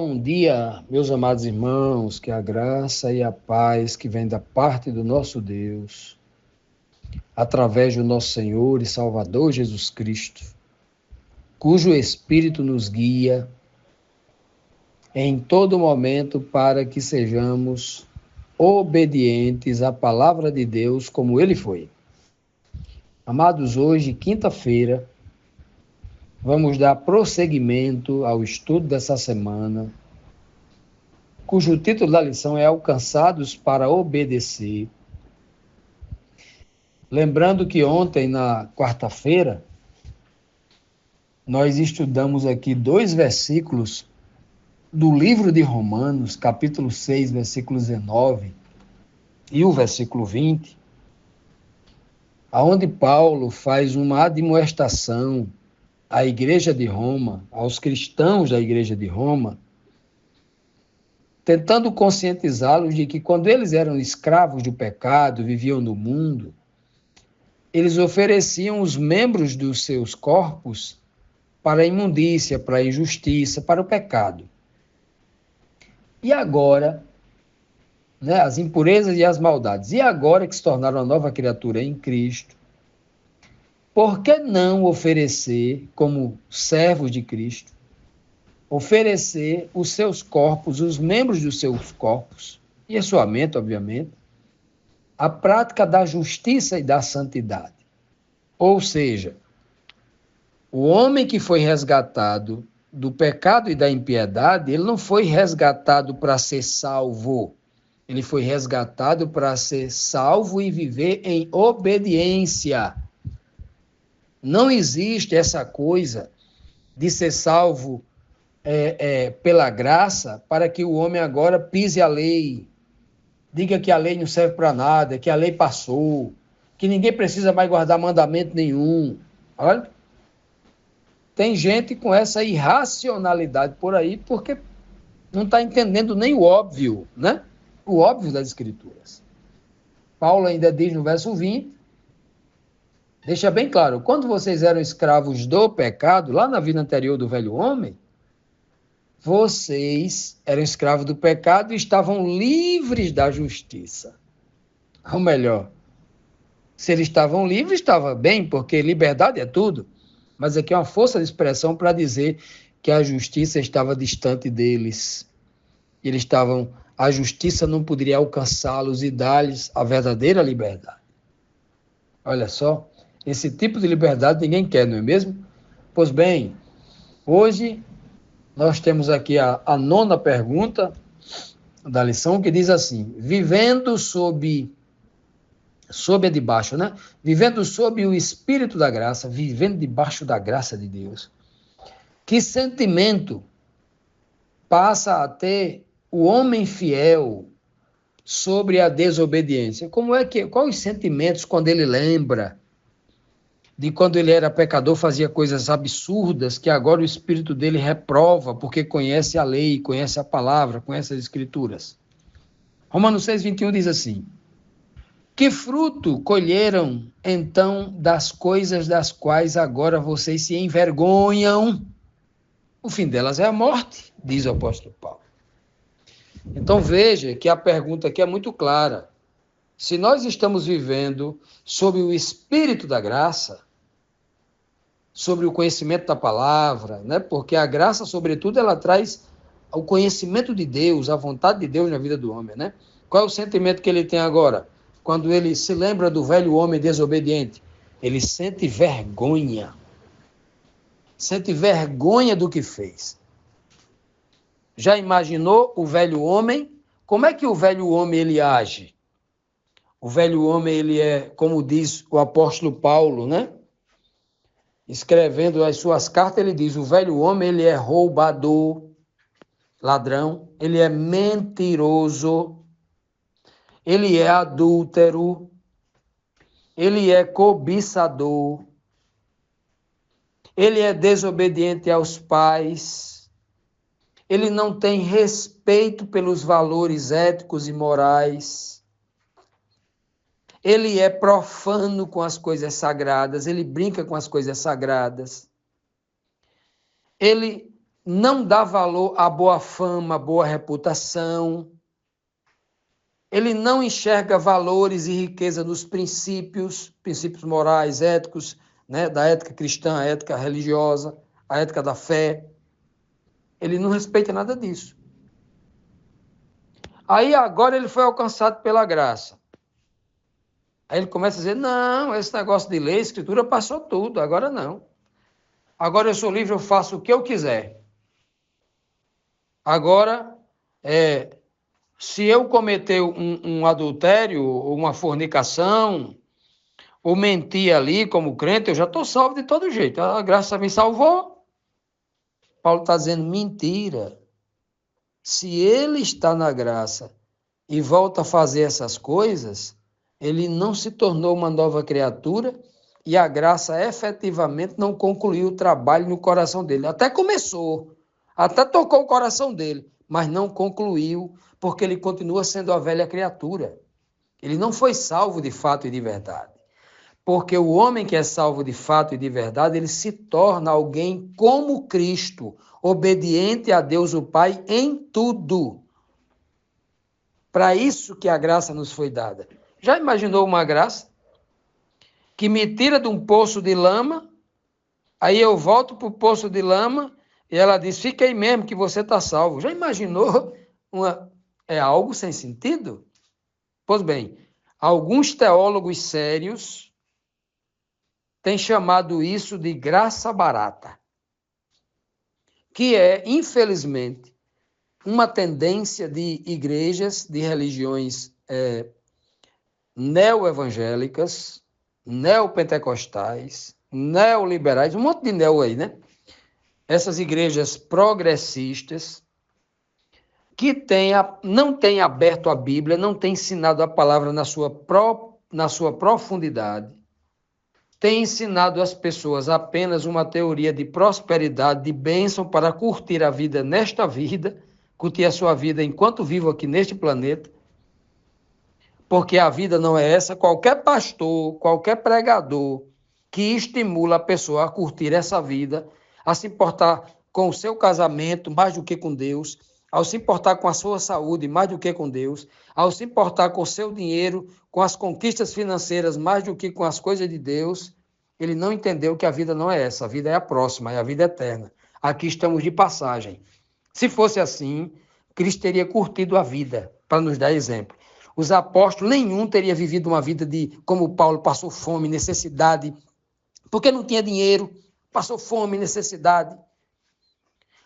Bom dia, meus amados irmãos, que a graça e a paz que vem da parte do nosso Deus, através do nosso Senhor e Salvador Jesus Cristo, cujo Espírito nos guia em todo momento para que sejamos obedientes à palavra de Deus como Ele foi. Amados, hoje, quinta-feira, vamos dar prosseguimento ao estudo dessa semana, cujo título da lição é Alcançados para Obedecer. Lembrando que ontem, na quarta-feira, nós estudamos aqui 2 versículos do livro de Romanos, capítulo 6, versículo 19, e o versículo 20, onde Paulo faz uma admoestação à igreja de Roma, aos cristãos da igreja de Roma, tentando conscientizá-los de que quando eles eram escravos do pecado, viviam no mundo, eles ofereciam os membros dos seus corpos para a imundícia, para a injustiça, para o pecado. E agora, as impurezas e as maldades, e agora que se tornaram uma nova criatura em Cristo, por que não oferecer, como servos de Cristo, oferecer os seus corpos, os membros dos seus corpos, e a sua mente, obviamente, a prática da justiça e da santidade? Ou seja, o homem que foi resgatado do pecado e da impiedade, ele não foi resgatado para ser salvo. Ele foi resgatado para ser salvo e viver em obediência. Não existe essa coisa de ser salvo pela graça para que o homem agora pise a lei, diga que a lei não serve para nada, que a lei passou, que ninguém precisa mais guardar mandamento nenhum. Olha, tem gente com essa irracionalidade por aí porque não está entendendo nem o óbvio, né? O óbvio das Escrituras. Paulo ainda diz no verso 20, deixa bem claro, quando vocês eram escravos do pecado, lá na vida anterior do velho homem, vocês eram escravos do pecado e estavam livres da justiça. Ou melhor, se eles estavam livres, estava bem, porque liberdade é tudo. Mas aqui é uma força de expressão para dizer que a justiça estava distante deles. A justiça não poderia alcançá-los e dar-lhes a verdadeira liberdade. Olha só, esse tipo de liberdade ninguém quer, não é mesmo? Pois bem, hoje nós temos aqui a 9ª pergunta da lição, que diz assim: vivendo sob a de baixo, né? Vivendo sob o Espírito da graça, vivendo debaixo da graça de Deus. Que sentimento passa a ter o homem fiel sobre a desobediência? Quais os sentimentos quando ele lembra de quando ele era pecador, fazia coisas absurdas que agora o espírito dele reprova porque conhece a lei, conhece a palavra, conhece as escrituras? Romanos 6:21 diz assim: que fruto colheram, então, das coisas das quais agora vocês se envergonham? O fim delas é a morte, diz o apóstolo Paulo. Então veja que a pergunta aqui é muito clara. Se nós estamos vivendo sob o Espírito da graça, sobre o conhecimento da palavra, né? Porque a graça, sobretudo, ela traz o conhecimento de Deus, a vontade de Deus na vida do homem, né? Qual é o sentimento que ele tem agora? Quando ele se lembra do velho homem desobediente, ele sente vergonha. Sente vergonha do que fez. Já imaginou o velho homem? Como é que o velho homem ele age? O velho homem, ele é, como diz o apóstolo Paulo, né? Escrevendo as suas cartas, ele diz: o velho homem, ele é roubador, ladrão, ele é mentiroso, ele é adúltero, ele é cobiçador, ele é desobediente aos pais, ele não tem respeito pelos valores éticos e morais, ele é profano com as coisas sagradas, ele brinca com as coisas sagradas, ele não dá valor à boa fama, à boa reputação. Ele não enxerga valores e riqueza nos princípios morais, éticos, né, da ética cristã, a ética religiosa, a ética da fé. Ele não respeita nada disso. Aí agora ele foi alcançado pela graça. Aí ele começa a dizer, não, esse negócio de lei, escritura passou tudo, agora não. Agora eu sou livre, eu faço o que eu quiser. Agora, se eu cometer um adultério, ou uma fornicação, ou mentir ali como crente, eu já estou salvo de todo jeito. A graça me salvou. Paulo está dizendo mentira. Se ele está na graça e volta a fazer essas coisas, ele não se tornou uma nova criatura e a graça efetivamente não concluiu o trabalho no coração dele. Até começou, até tocou o coração dele, mas não concluiu, porque ele continua sendo a velha criatura. Ele não foi salvo de fato e de verdade. Porque o homem que é salvo de fato e de verdade, ele se torna alguém como Cristo, obediente a Deus o Pai em tudo. Para isso que a graça nos foi dada. Já imaginou uma graça que me tira de um poço de lama, aí eu volto para o poço de lama e ela diz, fica aí mesmo que você está salvo. Já imaginou? É algo sem sentido? Pois bem, alguns teólogos sérios têm chamado isso de graça barata, que é, infelizmente, uma tendência de igrejas, de religiões neo-evangélicas, neopentecostais, neoliberais, um monte de neo aí, né? Essas igrejas progressistas que não têm aberto a Bíblia, não têm ensinado a palavra na sua profundidade, têm ensinado às pessoas apenas uma teoria de prosperidade, de bênção para curtir a vida nesta vida, curtir a sua vida enquanto vivo aqui neste planeta, porque a vida não é essa. Qualquer pastor, qualquer pregador que estimula a pessoa a curtir essa vida, a se importar com o seu casamento mais do que com Deus, ao se importar com a sua saúde mais do que com Deus, ao se importar com o seu dinheiro, com as conquistas financeiras mais do que com as coisas de Deus, ele não entendeu que a vida não é essa, a vida é a próxima, é a vida eterna. Aqui estamos de passagem. Se fosse assim, Cristo teria curtido a vida, para nos dar exemplo. Os apóstolos, nenhum teria vivido uma vida como Paulo, passou fome, necessidade, porque não tinha dinheiro, passou fome, necessidade.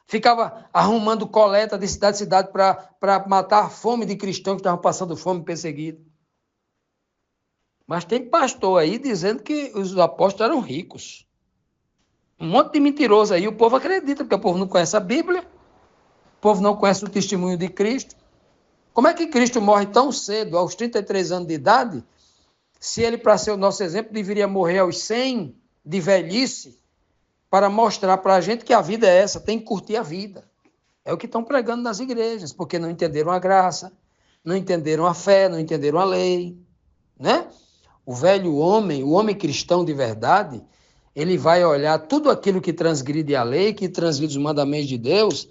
Ficava arrumando coleta de cidade em cidade para matar a fome de cristãos que estavam passando fome, perseguidos. Mas tem pastor aí dizendo que os apóstolos eram ricos. Um monte de mentiroso aí, o povo acredita, porque o povo não conhece a Bíblia, o povo não conhece o testemunho de Cristo. Como é que Cristo morre tão cedo, aos 33 anos de idade, se ele, para ser o nosso exemplo, deveria morrer aos 100 de velhice, para mostrar para a gente que a vida é essa, tem que curtir a vida. É o que estão pregando nas igrejas, porque não entenderam a graça, não entenderam a fé, não entenderam a lei, né? O velho homem, o homem cristão de verdade, ele vai olhar tudo aquilo que transgride a lei, que transgride os mandamentos de Deus,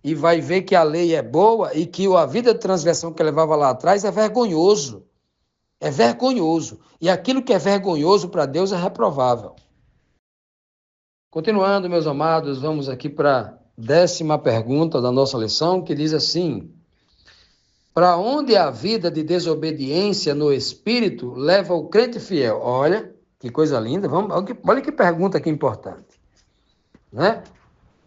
e vai ver que a lei é boa e que a vida de transgressão que levava lá atrás é vergonhoso. É vergonhoso. E aquilo que é vergonhoso para Deus é reprovável. Continuando, meus amados, vamos aqui para a 10ª pergunta da nossa lição, que diz assim: para onde a vida de desobediência no espírito leva o crente fiel? Olha, que coisa linda. Olha que pergunta aqui importante, né?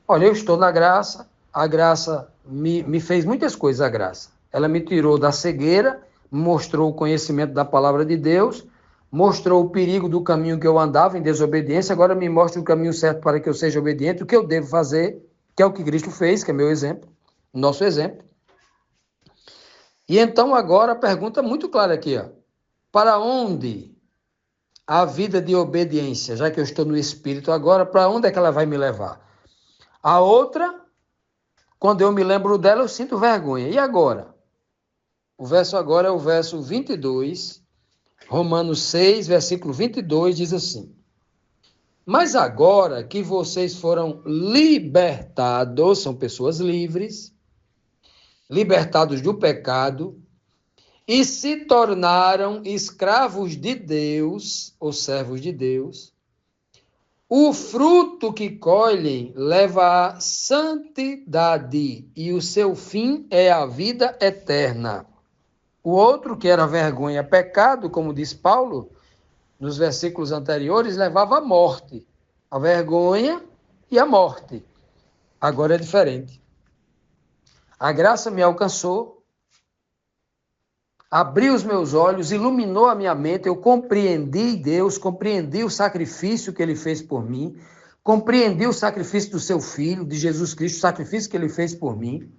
Olha, eu estou na graça, a graça me fez muitas coisas, a graça. Ela me tirou da cegueira, mostrou o conhecimento da palavra de Deus, mostrou o perigo do caminho que eu andava em desobediência, agora me mostra o caminho certo para que eu seja obediente, o que eu devo fazer, que é o que Cristo fez, que é meu exemplo, nosso exemplo. E então agora a pergunta é muito clara aqui, ó. Para onde a vida de obediência, já que eu estou no Espírito agora, para onde é que ela vai me levar? A outra, quando eu me lembro dela, eu sinto vergonha. E agora? O verso agora é o verso 22, Romanos 6, versículo 22, diz assim: Mas agora que vocês foram libertados, são pessoas livres, libertados do pecado, e se tornaram escravos de Deus, ou servos de Deus, o fruto que colhem leva à santidade, e o seu fim é a vida eterna. O outro, que era vergonha, pecado, como diz Paulo, nos versículos anteriores, levava à morte. A vergonha e a morte. Agora é diferente. A graça me alcançou, abriu os meus olhos, iluminou a minha mente, eu compreendi Deus, compreendi o sacrifício que ele fez por mim, compreendi o sacrifício do seu Filho, de Jesus Cristo, o sacrifício que ele fez por mim,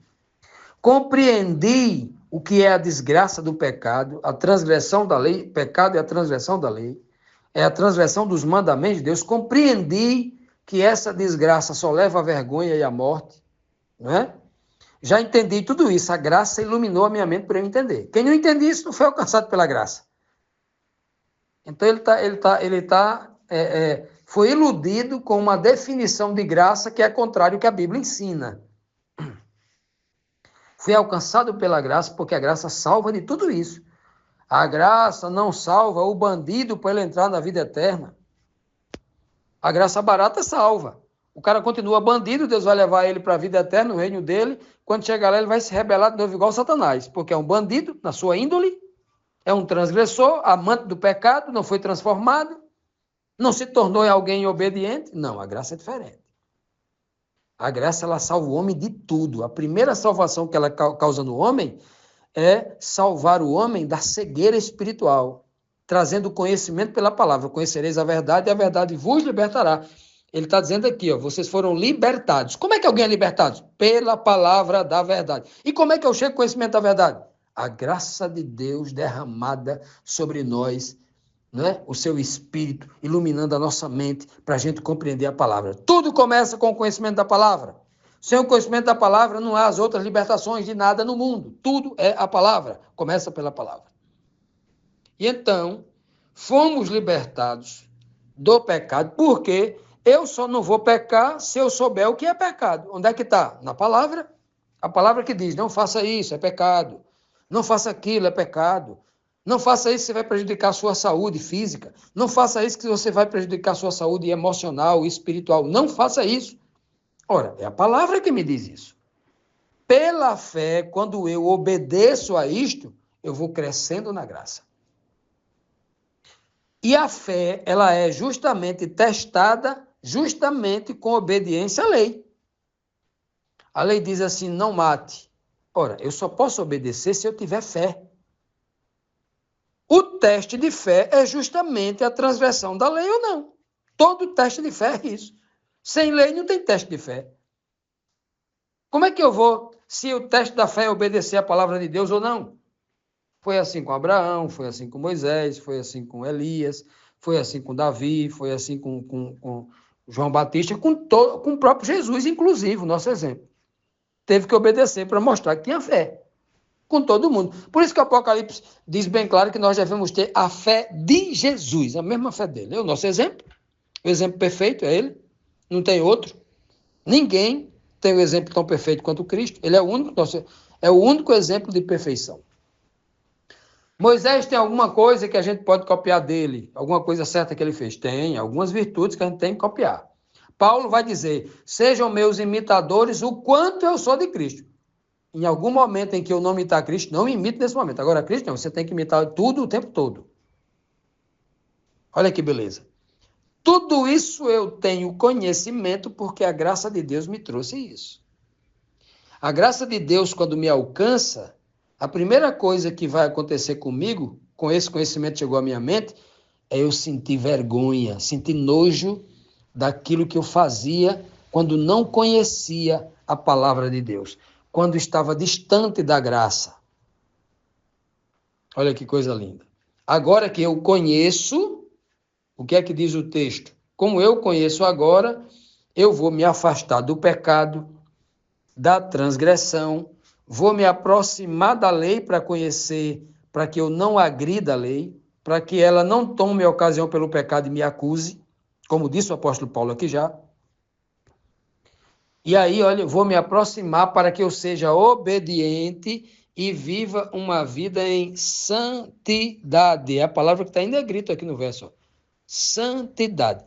compreendi o que é a desgraça do pecado, a transgressão da lei, pecado é a transgressão da lei, é a transgressão dos mandamentos de Deus, compreendi que essa desgraça só leva à vergonha e à morte, não é? Já entendi tudo isso, a graça iluminou a minha mente para eu entender. Quem não entende isso não foi alcançado pela graça. Então foi iludido com uma definição de graça que é contrário ao que a Bíblia ensina. Fui alcançado pela graça porque a graça salva de tudo isso. A graça não salva o bandido para ele entrar na vida eterna. A graça barata salva. O cara continua bandido, Deus vai levar ele para a vida eterna, no reino dele. Quando chegar lá, ele vai se rebelar de novo igual Satanás, porque é um bandido na sua índole, é um transgressor, amante do pecado, não foi transformado, não se tornou em alguém obediente. Não, a graça é diferente. A graça, ela salva o homem de tudo. A primeira salvação que ela causa no homem é salvar o homem da cegueira espiritual, trazendo conhecimento pela palavra. Conhecereis a verdade e a verdade vos libertará. Ele está dizendo aqui, ó, vocês foram libertados. Como é que alguém é libertado? Pela palavra da verdade. E como é que eu chego ao conhecimento da verdade? A graça de Deus derramada sobre nós, né? O seu Espírito iluminando a nossa mente para a gente compreender a palavra. Tudo começa com o conhecimento da palavra. Sem o conhecimento da palavra, não há as outras libertações de nada no mundo. Tudo é a palavra. Começa pela palavra. E então, fomos libertados do pecado, porque eu só não vou pecar se eu souber o que é pecado. Onde é que está? Na palavra. A palavra que diz, não faça isso, é pecado. Não faça aquilo, é pecado. Não faça isso, você vai prejudicar a sua saúde física. Não faça isso, que você vai prejudicar a sua saúde emocional e espiritual. Não faça isso. Ora, é a palavra que me diz isso. Pela fé, quando eu obedeço a isto, eu vou crescendo na graça. E a fé, ela é justamente testada justamente com obediência à lei. A lei diz assim, não mate. Ora, eu só posso obedecer se eu tiver fé. O teste de fé é justamente a transgressão da lei ou não. Todo teste de fé é isso. Sem lei não tem teste de fé. Como é que eu vou, se o teste da fé é obedecer a palavra de Deus ou não? Foi assim com Abraão, foi assim com Moisés, foi assim com Elias, foi assim com Davi, foi assim com João Batista, com o próprio Jesus, inclusive, o nosso exemplo. Teve que obedecer para mostrar que tinha fé. Com todo mundo. Por isso que o Apocalipse diz bem claro que nós devemos ter a fé de Jesus, a mesma fé dele. É o nosso exemplo. O exemplo perfeito é ele. Não tem outro. Ninguém tem um exemplo tão perfeito quanto Cristo. Ele é o único exemplo de perfeição. Moisés tem alguma coisa que a gente pode copiar dele? Alguma coisa certa que ele fez? Tem. Algumas virtudes que a gente tem que copiar. Paulo vai dizer, sejam meus imitadores o quanto eu sou de Cristo. Em algum momento em que eu não imitar Cristo, não imito nesse momento. Agora, Cristo não, você tem que imitar tudo o tempo todo. Olha que beleza. Tudo isso eu tenho conhecimento porque a graça de Deus me trouxe isso. A graça de Deus, quando me alcança, a primeira coisa que vai acontecer comigo, com esse conhecimento que chegou à minha mente, é eu sentir vergonha, sentir nojo daquilo que eu fazia quando não conhecia a palavra de Deus, quando estava distante da graça. Olha que coisa linda. Agora que eu conheço, o que é que diz o texto? Como eu conheço agora, eu vou me afastar do pecado, da transgressão, vou me aproximar da lei para conhecer, para que eu não agrida a lei, para que ela não tome ocasião pelo pecado e me acuse. como disse o apóstolo Paulo aqui já. E aí, olha, eu vou me aproximar para que eu seja obediente e viva uma vida em santidade. É a palavra que está em negrito aqui no verso. Ó. Santidade.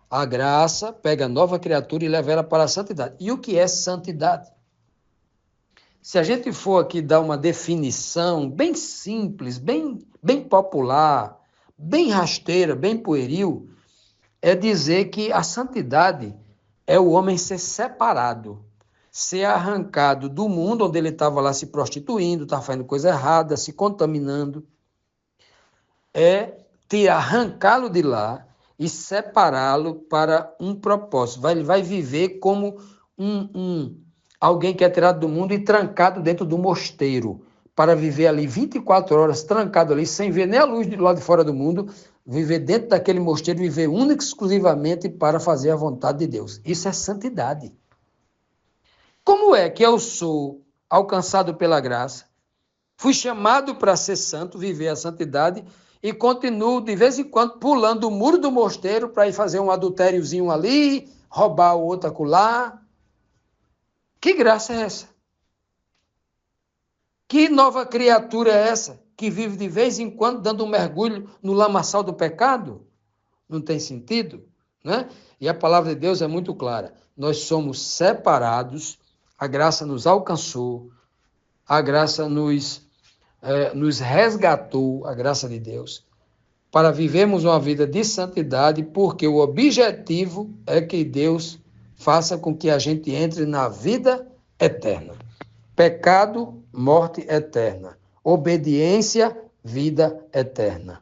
A graça pega a nova criatura e leva ela para a santidade. E o que é santidade? Se a gente for aqui dar uma definição bem simples, bem popular, bem rasteira, bem pueril, é dizer que a santidade é o homem ser separado, ser arrancado do mundo onde ele estava lá se prostituindo, estava fazendo coisa errada, se contaminando, é te arrancá-lo de lá e separá-lo para um propósito. Ele vai viver como alguém que é tirado do mundo e trancado dentro do mosteiro, para viver ali 24 horas trancado ali, sem ver nem a luz do lado de fora do mundo, viver dentro daquele mosteiro, viver única e exclusivamente para fazer a vontade de Deus. Isso é santidade. Como é que eu sou alcançado pela graça, fui chamado para ser santo, viver a santidade, e continuo de vez em quando pulando o muro do mosteiro para ir fazer um adultériozinho ali, roubar o outro acolá? Que graça é essa? Que nova criatura é essa que vive de vez em quando dando um mergulho no lamaçal do pecado? Não tem sentido, né? E a palavra de Deus é muito clara. Nós somos separados, a graça nos alcançou, a graça nos resgatou, a graça de Deus, para vivermos uma vida de santidade, porque o objetivo é que Deus faça com que a gente entre na vida eterna. Pecado, morte eterna. Obediência, vida eterna.